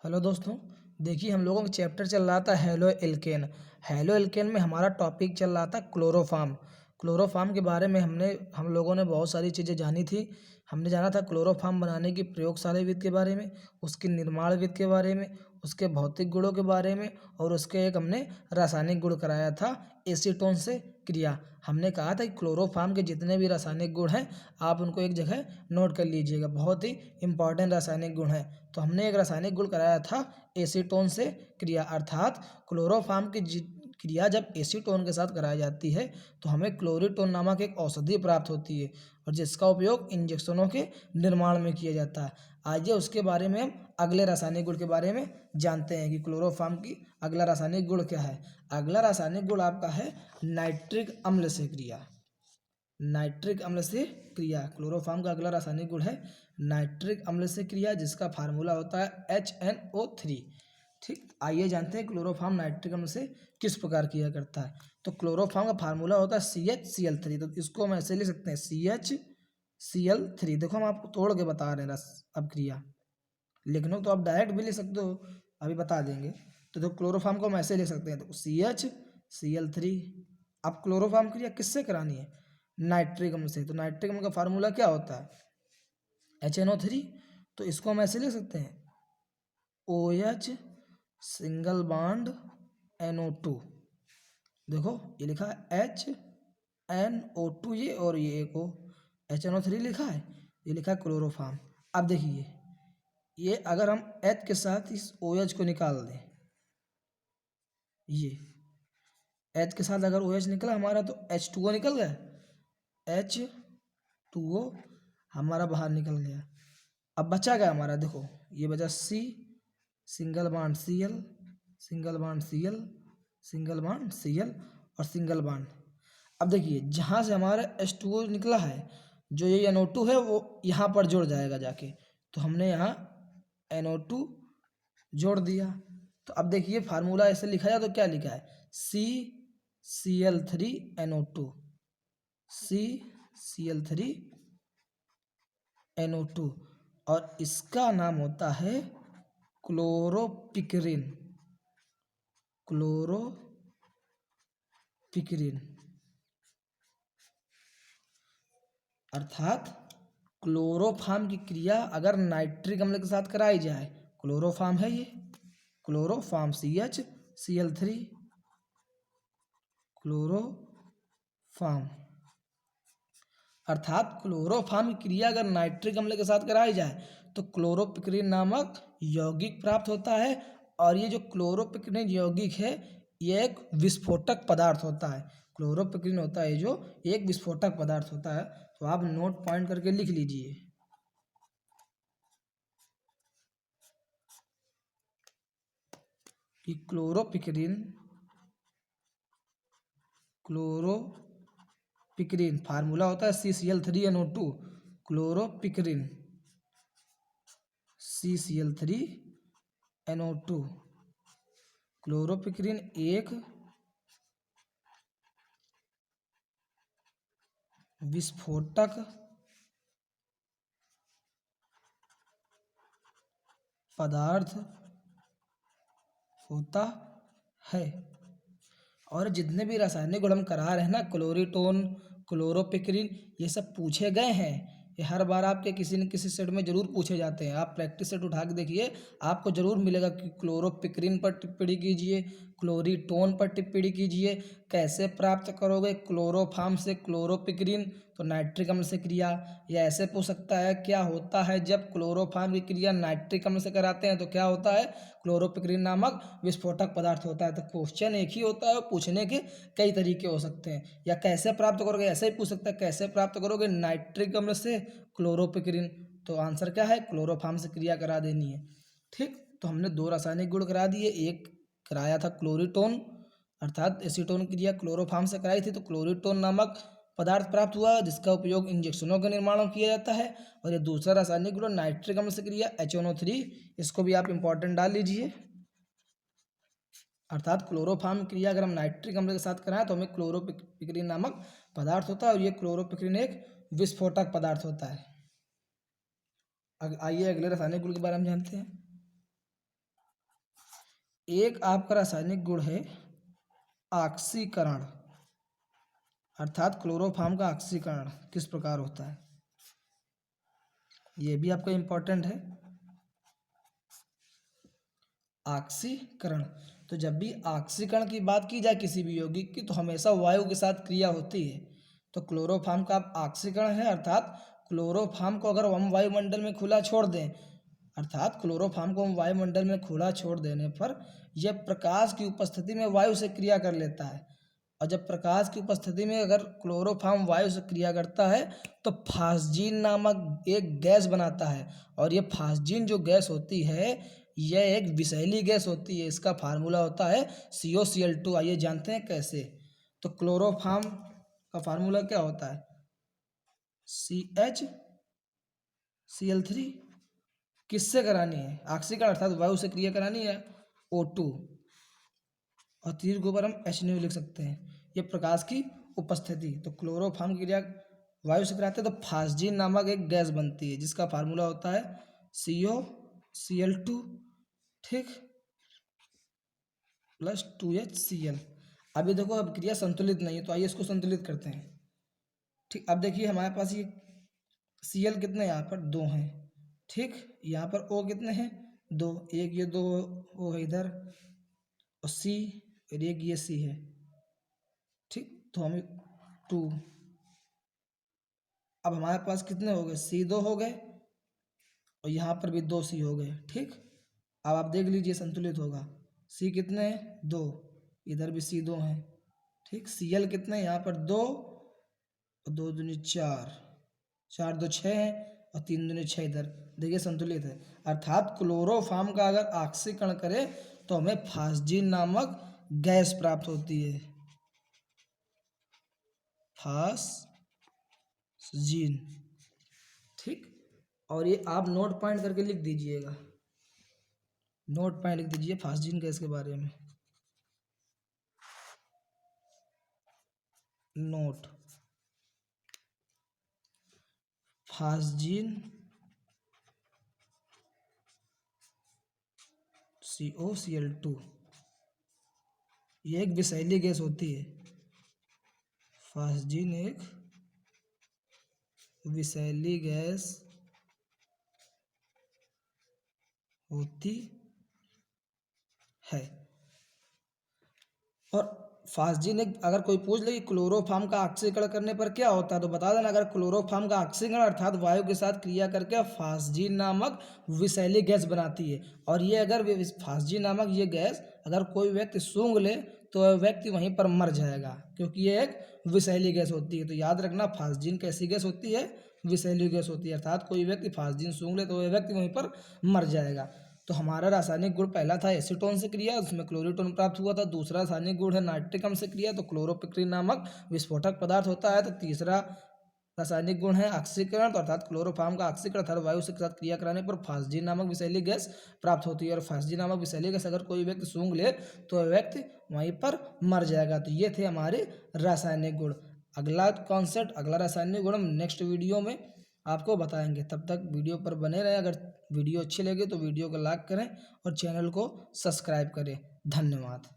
Hello दोस्तों। देखिए, हम लोगों का चैप्टर चल रहा था हेलो एल्केन। हेलो एल्केन में हमारा टॉपिक चल रहा था क्लोरोफॉर्म। क्लोरोफॉर्म के बारे में हम लोगों ने बहुत सारी चीज़ें जानी थी। हमने जाना था क्लोरोफॉर्म बनाने की प्रयोगशाला विधि के बारे में, उसकी निर्माण विधि के बारे में, उसके भौतिक गुणों के बारे में, और उसके एक हमने रासायनिक गुण कराया था एसीटोन से क्रिया। हमने कहा था कि क्लोरोफॉर्म के जितने भी रासायनिक गुण हैं आप उनको एक जगह नोट कर लीजिएगा, बहुत ही इंपॉर्टेंट रासायनिक गुण हैं। तो हमने एक रासायनिक गुण कराया था एसीटोन से क्रिया, अर्थात क्लोरोफॉर्म की क्रिया जब एसीटोन के साथ कराई जाती है तो हमें क्लोरीटोन नामक एक औषधि प्राप्त होती है और जिसका उपयोग इंजेक्शनों के निर्माण में किया जाता है। आइए उसके बारे में हम अगले रासायनिक गुण के बारे में जानते हैं कि क्लोरोफॉर्म की अगला रासायनिक गुण क्या है। अगला रासायनिक गुण आपका है नाइट्रिक अम्ल से क्रिया। नाइट्रिक अम्ल से क्रिया, क्लोरोफॉर्म का अगला रासायनिक गुण है नाइट्रिक अम्ल से क्रिया, जिसका फार्मूला होता है HNO3। ठीक, आइए जानते हैं क्लोरोफॉर्म नाइट्रिक अम्ल से किस प्रकार किया करता है। तो क्लोरोफॉर्म का फार्मूला होता है CHCl3। तो इसको हम ऐसे लिख सकते हैं CHCl3। देखो हम आपको तोड़ के बता रहे हैं अब क्रिया लिखना, तो आप डायरेक्ट भी लिख सकते हो, अभी बता देंगे। तो क्लोरोफॉर्म को हम ऐसे लिख सकते हैं, तो CHCl3। अब क्लोरोफॉर्म क्रिया किससे करानी है? नाइट्रिक अम्ल से। तो नाइट्रिक अम्ल का फार्मूला क्या होता है? HNO3। तो इसको हम ऐसे लिख सकते हैं OH सिंगल बॉन्ड NO2। देखो ये लिखा है HNO2 ये, और ये एक HNO3 लिखा है, ये लिखा है क्लोरोफॉर्म। अब देखिए ये अगर हम H के साथ इस OH को निकाल दें, ये H के साथ अगर OH निकला हमारा तो H2O निकल गया, H2O हमारा बाहर निकल गया। अब बचा क्या हमारा? देखो ये बचा C single bond Cl, single bond Cl, single bond Cl और सिंगल बॉन्ड। अब देखिए जहाँ से हमारा H2O निकला है, जो ये NO2 है वो यहाँ पर जुड़ जाएगा जाके, तो हमने यहाँ NO2 जोड़ दिया। तो अब देखिए फार्मूला ऐसे लिखा जाए तो क्या लिखा है? CCl3NO2, CCl3NO2, और इसका नाम होता है क्लोरोपिक्रिन। क्लोरोपिक्रिन अर्थात क्लोरोफॉर्म की क्रिया अगर नाइट्रिक अम्ल के साथ कराई जाए, क्लोरोफॉर्म है ये, क्लोरोफॉर्म CHCl3 क्लोरोफॉर्म, अर्थात क्लोरोफॉर्म की क्रिया अगर नाइट्रिक अम्ल के साथ कराई जाए तो क्लोरोपिक्रिन नामक यौगिक प्राप्त होता है। और ये जो क्लोरोपिक्रिन यौगिक है ये एक विस्फोटक पदार्थ होता है। क्लोरोपिक्रिन होता है जो एक विस्फोटक पदार्थ होता है। तो आप नोट पॉइंट करके लिख लीजिए कि क्लोरोपिक्रिन फार्मूला होता है CCl3NO2। Chloropicrin CCl3NO2। क्लोरोपिक्रिन एक विस्फोटक पदार्थ होता है। और जितने भी रासायनिक गुण हम करा रहे हैं ना, क्लोरीटोन, क्लोरोपिक्रिन, ये सब पूछे गए हैं। ये हर बार आपके किसी न किसी सेट में जरूर पूछे जाते हैं। आप प्रैक्टिस सेट उठा के देखिए, आपको जरूर मिलेगा कि क्लोरोपिक्रिन पर टिप्पणी कीजिए, क्लोरीटोन पर टिप्पणी कीजिए, कैसे प्राप्त करोगे क्लोरोफॉर्म से क्लोरोपिक्रिन, तो नाइट्रिक अम्ल से क्रिया। या ऐसे पूछ सकता है क्या होता है जब क्लोरोफॉर्म की क्रिया नाइट्रिक अम्ल से कराते हैं, तो क्या होता है? क्लोरोपिक्रिन नामक विस्फोटक पदार्थ होता है। तो क्वेश्चन एक ही होता है, पूछने के कई तरीके हो सकते हैं। या कैसे प्राप्त करोगे, ऐसे ही पूछ सकता है कैसे प्राप्त करोगे नाइट्रिक अम्ल से क्लोरोपिक्रिन, तो आंसर क्या है? क्लोरोफॉर्म से क्रिया करा देनी है। ठीक, तो हमने दो रासायनिक गुण करा दिए, एक कराया था क्लोरीटोन अर्थात एसीटोन क्रिया क्लोरोफॉर्म से कराई थी, तो क्लोरीटोन नामक पदार्थ प्राप्त हुआ जिसका उपयोग इंजेक्शनों के निर्माण में किया जाता है। और ये दूसरा रासायनिक गुण नाइट्रिक अम्ल से क्रिया HNO3, इसको भी आप इंपॉर्टेंट डाल लीजिए। अर्थात क्लोरोफॉर्म क्रिया अगर हम नाइट्रिक अम्ल के साथ कराएं तो हमें क्लोरोपिक्रिन नामक पदार्थ होता है, और ये क्लोरोपिक्रिन एक विस्फोटक पदार्थ होता है। आइए अगले रासायनिक गुण के बारे में जानते हैं। एक आपका रासायनिक गुण है ऑक्सीकरण, अर्थात क्लोरोफॉर्म का ऑक्सीकरण किस प्रकार होता है, ये भी आपका इम्पोर्टेंट है। ऑक्सीकरण, तो जब भी ऑक्सीकरण की बात की जाए किसी भी यौगिक की तो हमेशा वायु के साथ क्रिया होती है। तो क्लोरोफॉर्म का ऑक्सीकरण है, अर्थात क्लोरोफॉर्म को अगर हम वायुमंडल में खुला छोड़ दें, अर्थात क्लोरोफॉर्म को हम वायुमंडल में खुला छोड़ देने पर यह प्रकाश की उपस्थिति में वायु से क्रिया कर लेता है। और जब प्रकाश की उपस्थिति में अगर क्लोरोफॉर्म वायु से क्रिया करता है तो फास्जीन नामक एक गैस बनाता है। और ये फास्जीन जो गैस होती है यह एक विषैली गैस होती है। इसका फार्मूला होता है COCl2। आइए जानते हैं कैसे। तो क्लोरोफॉर्म का फार्मूला क्या होता है, CHCl3। किससे करानी है, ऑक्सीकरण अर्थात वायु से क्रिया करानी है, O2। और तीर के ऊपर हम H लिख सकते हैं, ये प्रकाश की उपस्थिति। तो क्लोरोफॉर्म की क्रिया वायु से कराते हैं तो फास्जीन नामक एक गैस बनती है जिसका फार्मूला होता है COCl2, ठीक, प्लस 2HCl। अभी देखो अब क्रिया संतुलित नहीं है तो आइए इसको संतुलित करते हैं। ठीक, अब देखिए हमारे पास ये Cl कितने यहाँ पर 2 हैं, ठीक, यहाँ पर O कितने हैं 2, एक ये 2 O है इधर, और C और एक ये C है, ठीक। तो हमें 2, अब हमारे पास कितने हो गए, C2 हो गए और यहाँ पर भी 2C हो गए, ठीक। अब आप देख लीजिए संतुलित होगा। C कितने हैं 2, इधर भी C2 हैं, ठीक। Cl कितने हैं यहाँ पर 2 और 2 दूनी 4, 4 2 6 हैं और 3 दूनी 6 इधर, देखिए संतुलित है। अर्थात क्लोरोफॉर्म का अगर ऑक्सीकरण करे तो हमें फास्जीन नामक गैस प्राप्त होती है, फास्जीन, ठीक। और ये आप नोट पॉइंट करके लिख दीजिएगा, नोट पॉइंट लिख दीजिए फास्जीन गैस के बारे में। नोट, फास्जीन COCl2 ये एक विषैली गैस होती है। फास्जीन एक विषैली गैस होती है। और फास्जीन एक, अगर कोई पूछ ले कि क्लोरोफॉर्म का ऑक्सीकरण करने पर क्या होता है तो बता देना, अगर क्लोरोफॉर्म का ऑक्सीकरण अर्थात वायु के साथ क्रिया करके फास्जीन नामक विषैली गैस बनाती है। और ये अगर फास्जीन नामक ये गैस अगर कोई व्यक्ति सूंघ ले तो वह व्यक्ति वहीं पर मर जाएगा, क्योंकि ये एक विषैली गैस होती है। तो याद रखना फास्जीन कैसी गैस होती है, विषैली गैस होती है। अर्थात कोई व्यक्ति फास्जीन सूंघ ले तो वह व्यक्ति वहीं पर मर जाएगा। तो हमारा रासायनिक गुण पहला था एसीटोन से क्रिया, उसमें क्लोरीटोन प्राप्त हुआ था। दूसरा रासायनिक गुण है नाइट्रिकम से क्रिया, तो क्लोरोपिक्रीन नामक विस्फोटक पदार्थ होता है। तो तीसरा रासायनिक गुण है ऑक्सीकरण, तो अर्थात क्लोरोफॉर्म का ऑक्सीकरण अर्थात वायु के साथ क्रिया कराने पर फास्जीन नामक विषैली गैस प्राप्त होती है। और फास्जीन नामक विषैली गैस अगर कोई व्यक्ति सूंघ ले तो वह व्यक्ति वहीं पर मर जाएगा। तो ये थे हमारे रासायनिक गुण। अगला कॉन्सेप्ट, अगला रासायनिक गुण हम नेक्स्ट वीडियो में आपको बताएंगे। तब तक वीडियो पर बने रहें। अगर वीडियो अच्छी लगे तो वीडियो को लाइक करें और चैनल को सब्सक्राइब करें। धन्यवाद।